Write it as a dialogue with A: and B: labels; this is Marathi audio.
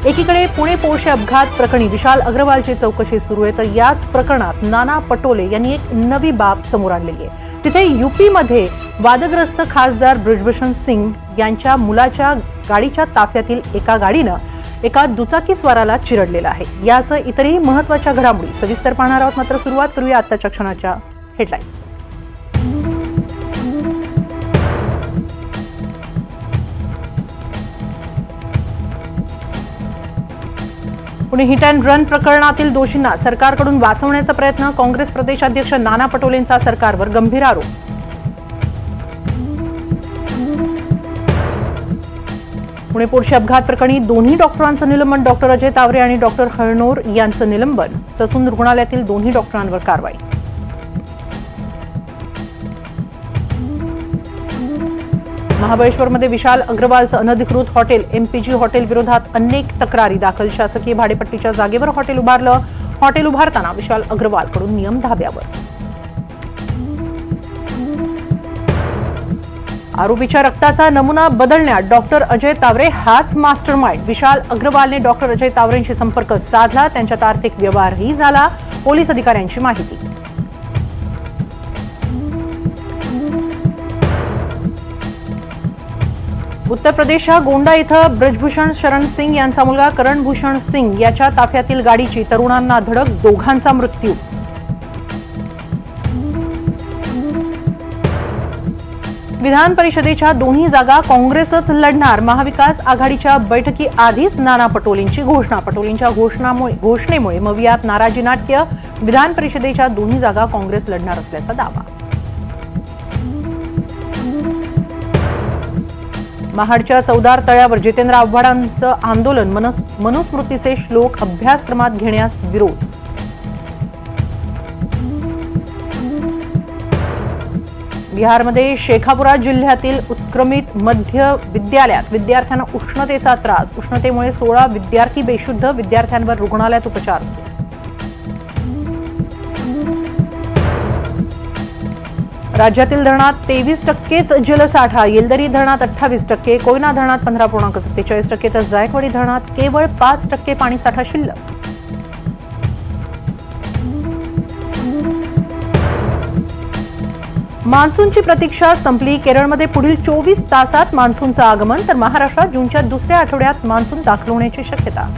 A: एकीकडे पुणे पोर्शे अपघात प्रकरणी विशाल अग्रवालची चौकशी सुरू आहे, तर याच प्रकरणात नाना पटोले यांनी एक नवी बाब समोर आणलेली आहे। तिथे यूपीमध्ये वादग्रस्त खासदार ब्रिजभूषण सिंग यांच्या मुलाच्या गाडीच्या ताफ्यातील एका गाडीनं एका दुचाकीस्वाराला चिरडलेलं आहे। यासह इतरही महत्त्वाच्या घडामोडी सविस्तर पाहणार आहोत। मात्र सुरुवात करूया आजच्या क्षणाच्या headlines. Pune hit and run प्रकरणातील दोषींना सरकारकडून वाचवण्याचा प्रयत्न, काँग्रेस प्रदेशाध्यक्ष नाना पटोलेंचा सरकारवर गंभीर आरोप। पुणे पोर्शे अपघात प्रकरणी दोन्ही डॉक्टरांचं निलंबन, डॉक्टर अजय तावरे आणि डॉक्टर हळनोर यांचं निलंबन, ससून रुग्णालयातील दोन्ही डॉक्टरांवर कारवाई। महाबळेश्वरमध्ये विशाल अग्रवालचं अनधिकृत हॉटेल एमपीजी हॉटेल विरोधात अनेक तक्रारी दाखल, शासकीय भाडेपट्टीच्या जागेवर हॉटेल उभारलं, हॉटेल उभारताना विशाल अग्रवालकडून नियम धाब्यावर। आरोपीच्या रक्ताचा नमुना बदलण्यात डॉक्टर अजय तावरे हाच मास्टरमाइंड, विशाल अग्रवालने डॉक्टर अजय तावरेंशी संपर्क साधला, त्यांच्यात आर्थिक व्यवहारही झाला, पोलीस अधिकाऱ्यांची माहिती। उत्तर प्रदेशच्या गोंडा इथं ब्रिजभूषण शरण सिंग यांचा मुलगा करण भूषण सिंग याच्या ताफ्यातील गाडीची तरुणांना धडक, दोघांचा मृत्यू। विधान परिषदेच्या दोन्ही जागा काँग्रेसच लढणार, महाविकास आघाडीच्या बैठकीआधीच नाना पटोलेंची घोषणा, पटोलेंच्या घोषणेमुळे मवियात नाराजी नाट्य, विधान परिषदेच्या दोन्ही जागा काँग्रेस लढणार असल्याचा दावा। महाडच्या चौदार तळ्यावर जितेंद्र आव्हाडांचं आंदोलन, मनुस्मृतीचे श्लोक अभ्यासक्रमात घेण्यास विरोध। बिहारमध्ये शेखापुरा जिल्ह्यातील उत्क्रमित मध्य विद्यालयात विद्यार्थ्यांना उष्णतेचा त्रास, उष्णतेमुळे 16 विद्यार्थी बेशुद्ध, विद्यार्थ्यांवर रुग्णालयात उपचार सुरू। राज्यातील धरणात 23% जलसाठा, येलदरी धरणात 28%, कोयना धरणात 15.47%, तर जायकवाडी धरणात केवळ 5% पाणीसाठा शिल्लक। मान्सूनची प्रतीक्षा संपली, केरळमध्ये पुढील 24 तासात मान्सूनचं आगमन, तर महाराष्ट्रात जूनच्या दुसऱ्या आठवड्यात मान्सून दाखल होण्याची शक्यता।